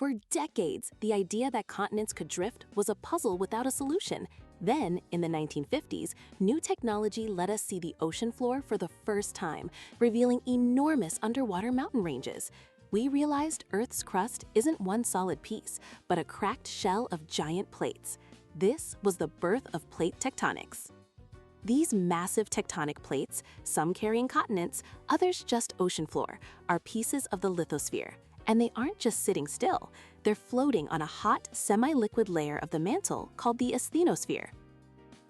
For decades, the idea that continents could drift was a puzzle without a solution. Then, in the 1950s, new technology let us see the ocean floor for the first time, revealing enormous underwater mountain ranges. We realized Earth's crust isn't one solid piece, but a cracked shell of giant plates. This was the birth of plate tectonics. These massive tectonic plates, some carrying continents, others just ocean floor, are pieces of the lithosphere. And they aren't just sitting still, they're floating on a hot, semi-liquid layer of the mantle called the asthenosphere.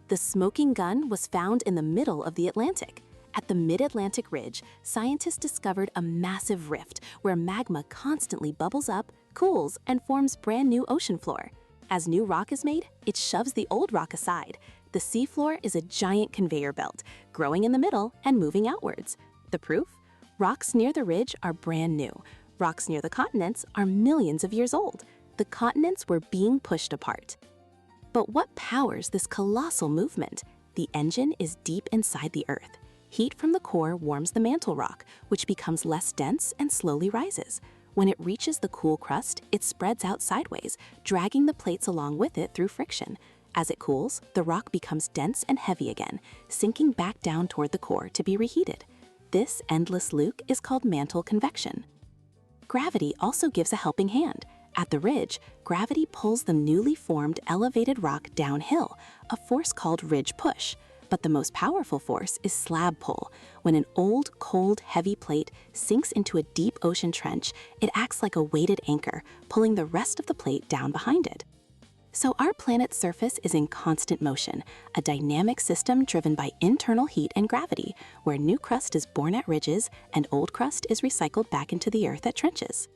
The smoking gun was found in the middle of the Atlantic. At the mid-Atlantic ridge, scientists discovered a massive rift where magma constantly bubbles up, cools, and forms brand new ocean floor. As new rock is made, it shoves the old rock aside. The seafloor is a giant conveyor belt, growing in the middle and moving outwards. The proof? Rocks near the ridge are brand new. Rocks near the continents are millions of years old. The continents were being pushed apart. But what powers this colossal movement? The engine is deep inside the Earth. Heat from the core warms the mantle rock, which becomes less dense and slowly rises. When it reaches the cool crust, it spreads out sideways, dragging the plates along with it through friction. As it cools, the rock becomes dense and heavy again, sinking back down toward the core to be reheated. This endless loop is called mantle convection. Gravity also gives a helping hand. At the ridge, gravity pulls the newly formed elevated rock downhill, a force called ridge push. But the most powerful force is slab pull. When an old, cold, heavy plate sinks into a deep ocean trench, it acts like a weighted anchor, pulling the rest of the plate down behind it. So our planet's surface is in constant motion, a dynamic system driven by internal heat and gravity, where new crust is born at ridges and old crust is recycled back into the Earth at trenches.